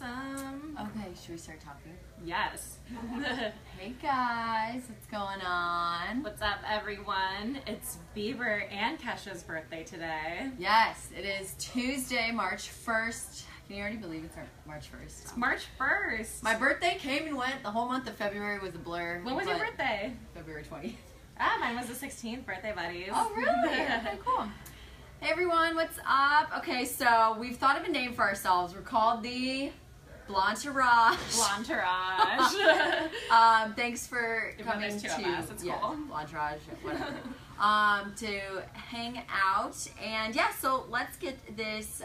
awesome. Okay, should we start talking? Yes. Hey guys, what's going on? What's up, everyone? It's Bieber and Kesha's birthday today. Yes, it is Tuesday, March 1st. Can you already believe it's March 1st? It's March 1st. My birthday came and went. The whole month of February was a blur. When was your birthday? February 20th. Ah, mine was the 16th, birthday buddies. Oh, really? Okay, cool. Hey everyone, what's up? Okay, so we've thought of a name for ourselves. We're called the Blantourage. Blantourage. Thanks for coming there's two to of us, it's cool. Blantourage, whatever. To hang out, and yeah, so let's get this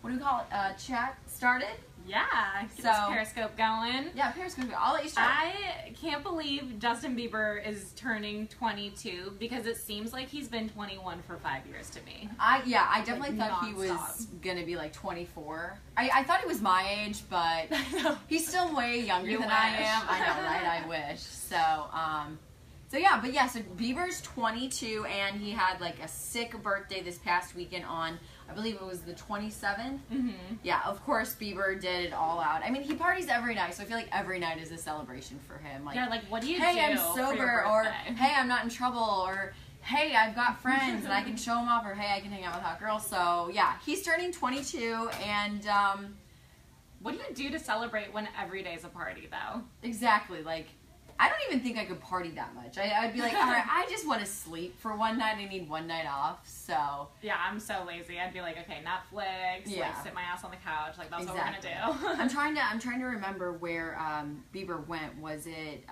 what do we call it? Chat started. Yeah, get this Periscope going. Yeah, Periscope. I'll let you start. I can't believe Justin Bieber is turning 22 because it seems like he's been 21 for 5 years to me. I definitely thought he was gonna be like 24. I thought he was my age, but he's still way younger than I am. I know, right? I wish. So yeah, so Bieber's 22 and he had like a sick birthday this past weekend on, I believe it was the 27th. Mm-hmm. Yeah, of course Bieber did it all out. I mean, he parties every night, so I feel like every night is a celebration for him. Like, yeah, like what do you hey, do? I'm for sober, your or birthday? hey, I'm not in trouble, or hey, I've got friends and I can show them off, or hey, I can hang out with hot girls. So yeah, he's turning 22, and what do you do to celebrate when every day's a party, though? exactly, like, I don't even think I could party that much. I'd be like, all right, I just want to sleep for one night. I need one night off. So yeah, I'm so lazy. I'd be like, okay, Netflix, like sit my ass on the couch, like that's what we're gonna do. I'm trying to remember where Bieber went. Was it?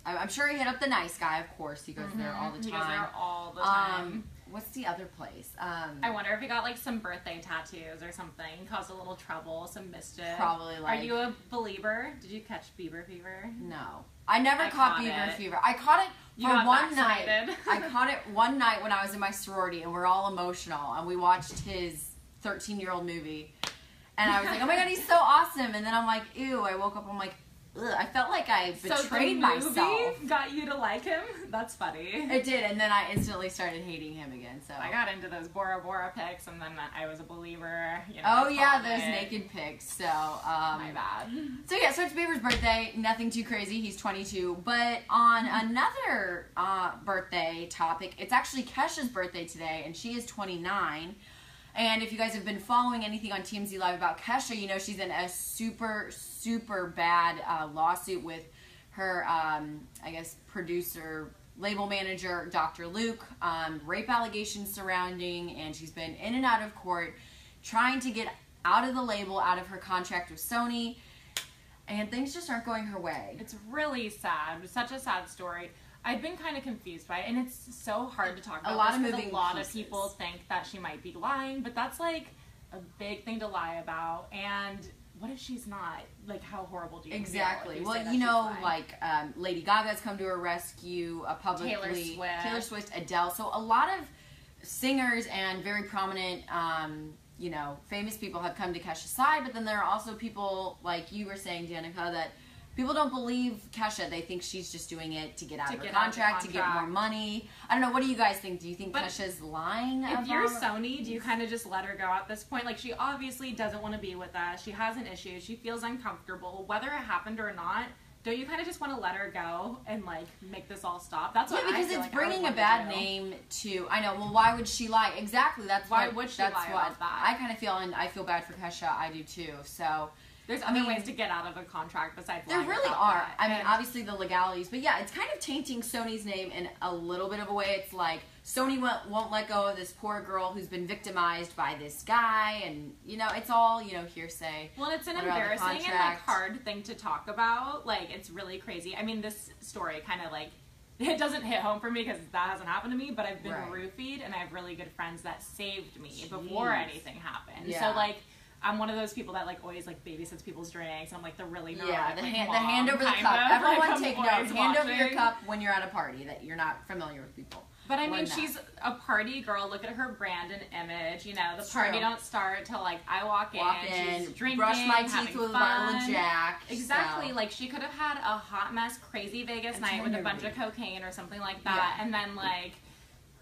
I'm sure he hit up the Nice Guy. Of course, he goes there all the time. He goes there all the time. What's the other place? I wonder if he got like some birthday tattoos or something, caused a little trouble, some mischief. Probably. Like, are you a believer? Did you catch Bieber fever? No. I never caught Bieber fever. I caught it for one night. I caught it one night when I was in my sorority and we're all emotional and we watched his 13-year-old movie. And I was like, oh my god, he's so awesome. And then I'm like, ew, I woke up, I'm like, ugh. I felt like I betrayed myself. Got you to like him? That's funny. It did, and then I instantly started hating him again. So I got into those Bora Bora pics, and then I was a believer. You know, oh yeah, those naked pics. So my bad. So yeah, so it's Bieber's birthday. Nothing too crazy. He's 22. But on another birthday topic, it's actually Kesha's birthday today, and she is 29. And if you guys have been following anything on TMZ Live about Kesha, you know she's in a super bad lawsuit with her, I guess, producer, label manager, Dr. Luke, rape allegations surrounding, and she's been in and out of court trying to get out of the label, out of her contract with Sony, and things just aren't going her way. It's really sad. It's such a sad story. I've been kind of confused by it, and it's so hard to talk about. A lot of people think that she might be lying, but that's like a big thing to lie about. And what if she's not? Like, how horrible do you feel? Exactly. Well, you know, like Lady Gaga's come to her rescue publicly. Taylor Swift, Adele. So a lot of singers and very prominent, you know, famous people have come to Kesha's side, but then there are also people like you were saying, Danica, that people don't believe Kesha. They think she's just doing it to get out of her contract, to get more money. I don't know. What do you guys think? Do you think Kesha's lying? If you're Sony, do you kind of just let her go at this point? Like, she obviously doesn't want to be with us. She has an issue. She feels uncomfortable. Whether it happened or not, don't you kind of just want to let her go and, like, make this all stop? That's what I feel like. Because it's bringing a bad name to... I know. Well, why would she lie? Exactly. That's why would she lie about that? I kind of feel, and I feel bad for Kesha. I do, too. So... There's other ways to get out of a contract besides lying. There really are. I mean, obviously the legalities, but yeah, it's kind of tainting Sony's name in a little bit of a way. It's like Sony won't let go of this poor girl who's been victimized by this guy, and you know, it's all, you know, hearsay. Well, it's an embarrassing and like hard thing to talk about. Like, it's really crazy. I mean, this story kind of like, it doesn't hit home for me because that hasn't happened to me, but I've been roofied, and I have really good friends that saved me before anything happened. Yeah. So like, I'm one of those people that like always like babysits people's drinks. I'm like the really neurotic, the hand over the cup. Everyone take notes. Hand over your cup when you're at a party that you're not familiar with people. But I mean, she's a party girl. Look at her brand and image. You know, the party don't start till like I walk in. She's drinking, brush my teeth with a bottle of Jack. Exactly. So. Like, she could have had a hot mess, crazy Vegas night with a bunch of cocaine or something like that, and then like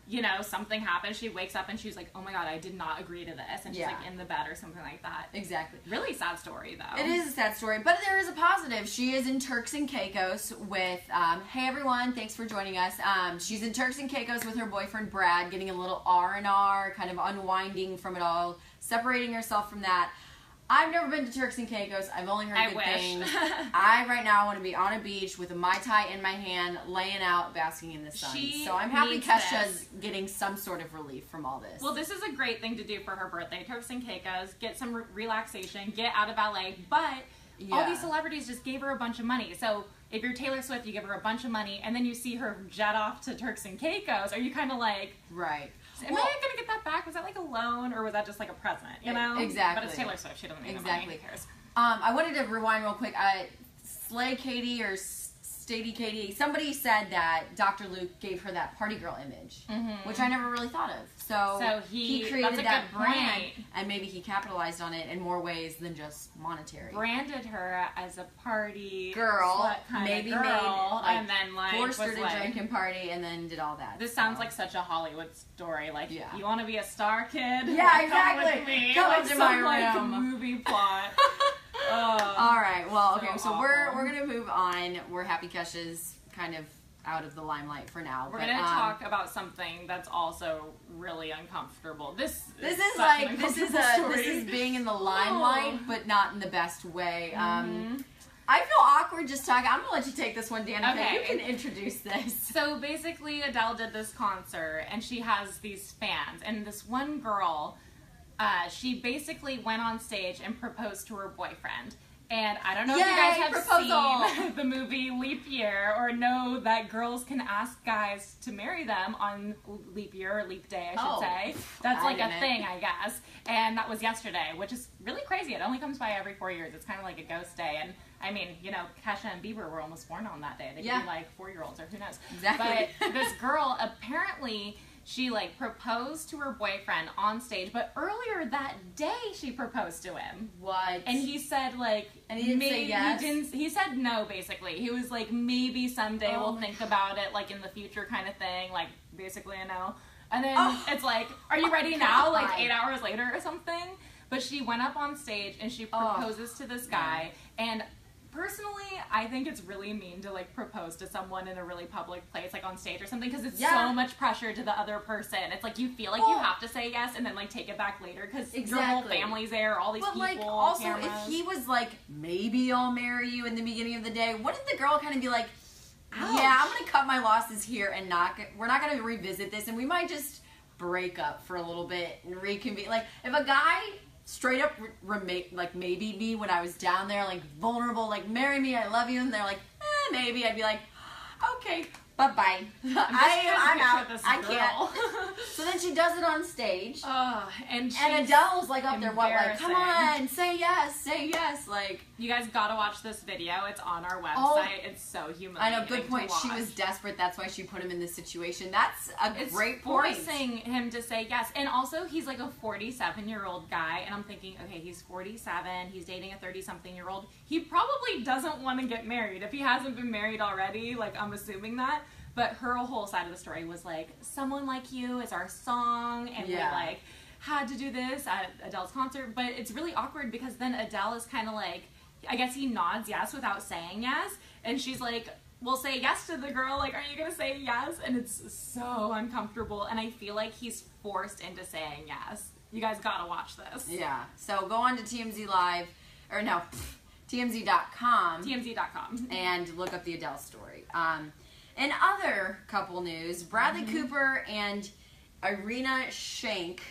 you know, something happened. She wakes up and she's like, oh my God, I did not agree to this. And she's like in the bed or something like that. Exactly. Really sad story, though. It is a sad story, but there is a positive. She is in Turks and Caicos with, hey everyone, thanks for joining us. She's in Turks and Caicos with her boyfriend Brad, getting a little R&R, kind of unwinding from it all, separating herself from that. I've never been to Turks and Caicos. I've only heard good things. I right now want to be on a beach with a Mai Tai in my hand, laying out, basking in the sun. So I'm happy Kesha's getting some sort of relief from all this. Well, this is a great thing to do for her birthday. Turks and Caicos, get some relaxation, get out of LA. But all these celebrities just gave her a bunch of money. So if you're Taylor Swift, you give her a bunch of money, and then you see her jet off to Turks and Caicos. Are you kind of like... Right. Am I going to get that back? Was that like a loan, or was that just like a present, you know? Exactly. But it's Taylor Swift. She doesn't need the money. Who cares? I wanted to rewind real quick. Slay Katie or Stady Katie, somebody said that Dr. Luke gave her that party girl image, which I never really thought of. So he created that brand, and maybe he capitalized on it in more ways than just monetary. Branded her as a party girl, maybe girl, made like, and then like forced her to drink and party, and then did all that. This sounds like such a Hollywood story. Like, you want to be a star, kid? Yeah, exactly. Come with me. Come like into some my room. Movie plot. All right. Well, okay. So awful. we're gonna move on. We're happy Kesha's kind of out of the limelight for now. We're gonna talk about something that's also really uncomfortable. This is like this is being in the limelight, but not in the best way. I feel awkward just talking. I'm gonna let you take this one, Danica. Okay. You can introduce this. So basically, Adele did this concert, and she has these fans, and this one girl. She basically went on stage and proposed to her boyfriend. And I don't know if you guys have seen the movie Leap Year or know that girls can ask guys to marry them on Leap Year or Leap Day, I should say. That's like a thing, I guess. And that was yesterday, which is really crazy. It only comes by every 4 years. It's kind of like a ghost day. And I mean, you know, Kesha and Bieber were almost born on that day. They could be like 4-year-olds or who knows. Exactly. But this girl apparently... She, like, proposed to her boyfriend on stage, but earlier that day she proposed to him. What? And he said, like... And he didn't say yes? He said no, basically. He was like, maybe someday we'll think about it, like, in the future kind of thing. Like, basically a no. And then it's like, are you ready now? Like, 8 hours later or something? But she went up on stage and she proposes to this guy. And... personally, I think it's really mean to, like, propose to someone in a really public place, like, on stage or something, because it's so much pressure to the other person. It's like, you feel like you have to say yes and then, like, take it back later, because your whole family's there, all these people, like, also, cameras. if he was like, maybe I'll marry you in the beginning of the day, wouldn't the girl kind of be like, yeah, I'm going to cut my losses here and we're not going to revisit this, and we might just break up for a little bit and reconvene. Like, if a guy... straight up like maybe me when I was down there, like vulnerable, like marry me, I love you, and they're like maybe, I'd be like okay, bye-bye. I'm out. I can't. So then she does it on stage. And Adele's like up there, what, like, come on, say yes. Like, you guys gotta watch this video. It's on our website. It's so humiliating. I know, good point. She was desperate. That's why she put him in this situation. That's a great point. Forcing him to say yes. And also, he's like a 47-year-old guy. And I'm thinking, okay, he's 47. He's dating a 30-something-year-old. He probably doesn't want to get married. If he hasn't been married already, like, I'm assuming that. But her whole side of the story was like, Someone Like You is our song. And we, like, had to do this at Adele's concert. But it's really awkward because then Adele is kind of like, I guess he nods yes without saying yes. And she's like, well, say yes to the girl. Like, are you going to say yes? And it's so uncomfortable. And I feel like he's forced into saying yes. You guys got to watch this. Yeah. So go on to TMZ Live. Or no, TMZ.com. TMZ.com. And look up the Adele story. In other couple news, Bradley Cooper and Irina Shayk.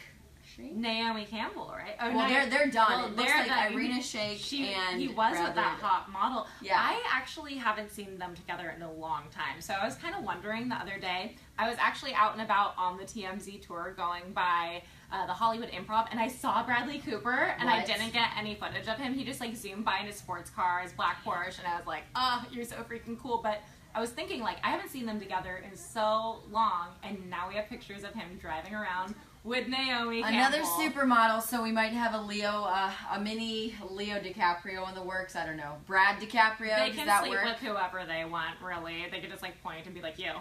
Naomi Campbell, right? Oh, well, they're done. Well, it looks like Irina Shayk and he was Bradley with that hot model. Yeah. I actually haven't seen them together in a long time. So I was kind of wondering the other day. I was actually out and about on the TMZ tour going by the Hollywood Improv, and I saw Bradley Cooper, and I didn't get any footage of him. He just, like, zoomed by in his sports car, his black Porsche, and I was like, oh, you're so freaking cool. But I was thinking, like, I haven't seen them together in so long, and now we have pictures of him driving around with Naomi Another Campbell. supermodel, so we might have a mini Leo DiCaprio in the works. I don't know. Brad DiCaprio, They does can that sleep work? with whoever they want, really. They could just, like, point and be like, you.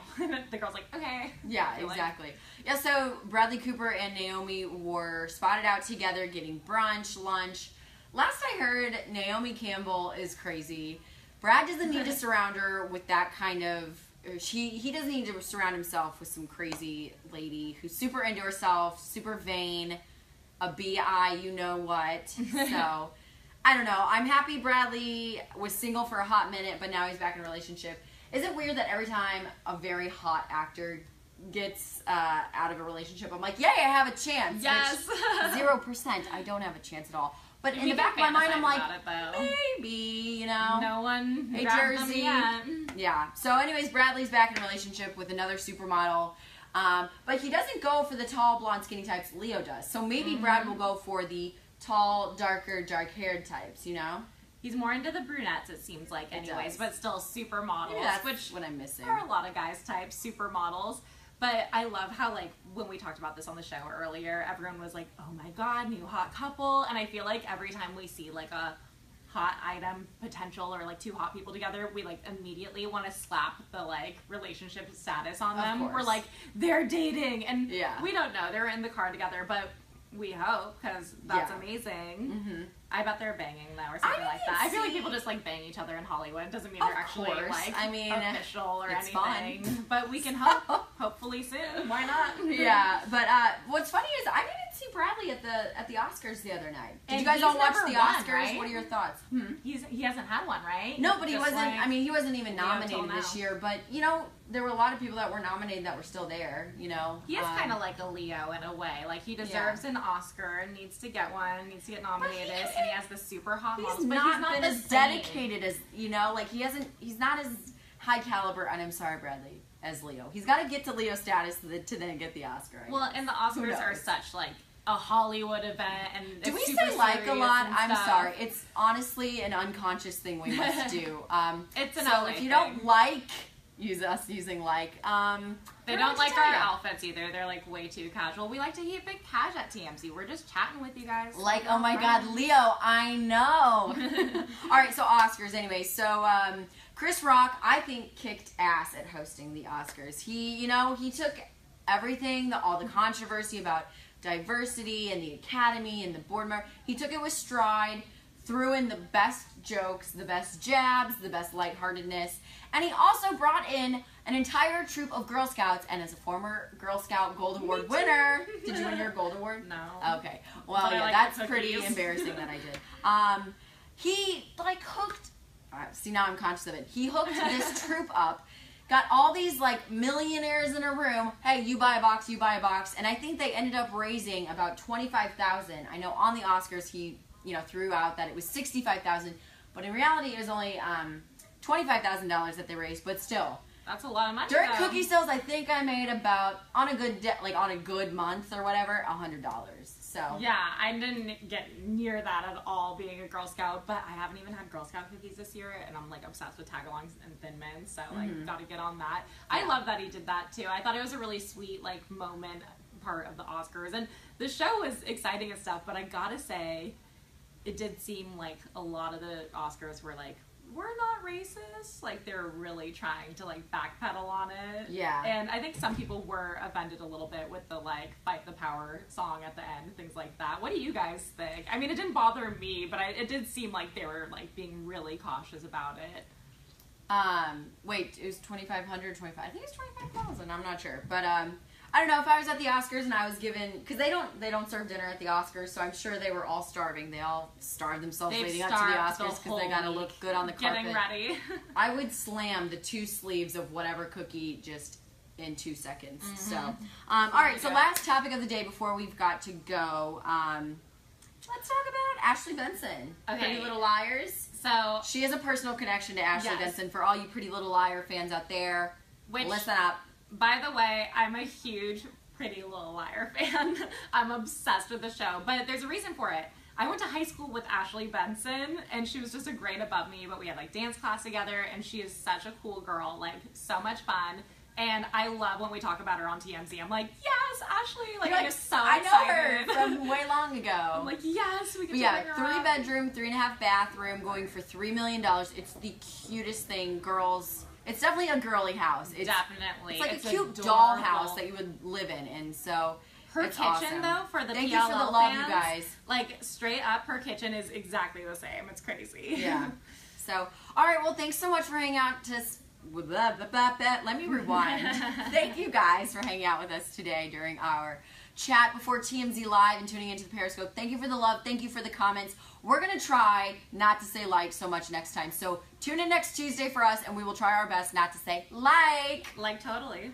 The girl's like, okay. Yeah, exactly. Yeah, so Bradley Cooper and Naomi were spotted out together getting brunch, lunch. Last I heard, Naomi Campbell is crazy. Brad doesn't need to surround her with that kind of... He doesn't need to surround himself with some crazy lady who's super into herself, super vain, a bi, you know what. So, I don't know. I'm happy Bradley was single for a hot minute, but now he's back in a relationship. Is it weird that every time a very hot actor gets out of a relationship, I'm like, yay, I have a chance. Yes. 0%. I don't have a chance at all. But in We the back of my mind, I'm like, it, maybe, you know. no one Hey, grabbed them Jersey. yet. Yeah. So anyways, Bradley's back in a relationship with another supermodel. But he doesn't go for the tall, blonde, skinny types Leo does. So maybe Brad will go for the tall, darker, dark-haired types, you know? He's more into the brunettes, it seems like, anyways, but still supermodels, Maybe that's which what I'm missing. are a lot of guys type supermodels. But I love how, like, when we talked about this on the show earlier, everyone was like, oh my god, new hot couple. And I feel like every time we see, like, a hot item potential or, like, two hot people together, we, like, immediately want to slap the, like, relationship status on them. course. We're like, they're dating. And Yeah. we don't know. They're in the car together, but we hope, because that's amazing. Mm-hmm. I bet they're banging though, or something like that. I feel like people just like bang each other in Hollywood. It doesn't mean they're actually like official or it's anything. fun. But we can hope, hopefully soon. Why not? Yeah, but what's funny is I didn't see Bradley at the Oscars the other night. Did And you guys he's all watch never the won, Oscars? right? What are your thoughts? He hasn't had one, right? No, but he Just wasn't. like I mean, he wasn't even Leo till nominated this now. year. But you know, there were a lot of people that were nominated that were still there. You know, He is kind of like a Leo in a way. Like he deserves an Oscar, needs to get one, needs to get nominated, and he has the super hot models. he's But not he's not been the as same. dedicated as he's not as high caliber. And I'm sorry, Bradley, as Leo. He's got to get to Leo status to then get the Oscar. I Well, guess. and the Who Oscars are knows? such like a Hollywood event, and Do we it's super say like a serious lot? and I'm stuff. sorry. It's honestly an unconscious thing we must do. It's an so LA if you thing. don't like use us using like, They don't like our outfits either. They're like way too casual. We like to keep it cash at TMZ. We're just chatting with you guys. Like, oh my God, Leo, I know. All right, so Oscars anyway. So Chris Rock, I think, kicked ass at hosting the Oscars. He took everything, all the controversy about diversity and the Academy and the board member. He took it with stride, threw in the best jokes, the best jabs, the best lightheartedness, and he also brought in an entire troop of Girl Scouts. And as a former Girl Scout Gold Award winner, did you win your Gold Award? No. Okay. Well, But I yeah, like that's the pretty cookies. embarrassing that I did. He like hooked. See, now I'm conscious of it. He hooked this troop up. Got all these like millionaires in a room. Hey, you buy a box, you buy a box, and I think they ended up raising about $25,000. I know on the Oscars he threw out that it was $65,000, but in reality it was only $25,000 that they raised. But still, That's a lot of money. during though. cookie sales, I think I made about on a good month or whatever, $100. So Yeah, I didn't get near that at all being a Girl Scout, but I haven't even had Girl Scout cookies this year, and I'm like obsessed with tagalongs and Thin Mints, so like gotta get on that. I love that he did that too. I thought it was a really sweet like moment part of the Oscars, and the show was exciting and stuff, but I gotta say, it did seem like a lot of the Oscars were like, we're not racist. Like they're really trying to like backpedal on it. Yeah. And I think some people were offended a little bit with the like fight the power song at the end, things like that. What do you guys think? I mean, it didn't bother me, but it did seem like they were like being really cautious about it. Wait, it was 2,500, 25. I think it's 25,000. I'm not sure, but I don't know if I was at the Oscars and I was given, because they don't serve dinner at the Oscars, so I'm sure they were all starving. They all starved themselves They've leading up to the starved Oscars because they got to look good on the carpet. Getting ready. I would slam the 2 sleeves of whatever cookie just in 2 seconds. So, all right. So last topic of the day before we've got to go. Let's talk about Ashley Benson. Okay. Pretty Little Liars. So She has a personal connection to Ashley Yes. Benson. For all you Pretty Little Liar fans out there, listen up. By the way, I'm a huge Pretty Little Liar fan. I'm obsessed with the show, but there's a reason for it. I went to high school with Ashley Benson, and she was just a grade above me, but we had like dance class together, and she is such a cool girl, like so much fun. And I love when we talk about her on TMZ. I'm like, yes, Ashley. Like, I'm so excited. I know her from way long ago. I'm like, yes, we can. Yeah, 3-bedroom, 3.5 bathroom, going for $3 million. It's the cutest thing, girls. It's definitely a girly house. Definitely. It's like a cute doll house that you would live in, and so her it's kitchen awesome. though, for the Thank PLL you for the love, fans, you guys. Like straight up, her kitchen is exactly the same. It's crazy. Yeah. So, all right. Well, thanks so much for hanging out. Let me rewind. Thank you guys for hanging out with us today during our chat before TMZ Live and tuning into the Periscope. Thank you for the love. Thank you for the comments. We're going to try not to say like so much next time. So tune in next Tuesday for us, and we will try our best not to say like. Like totally.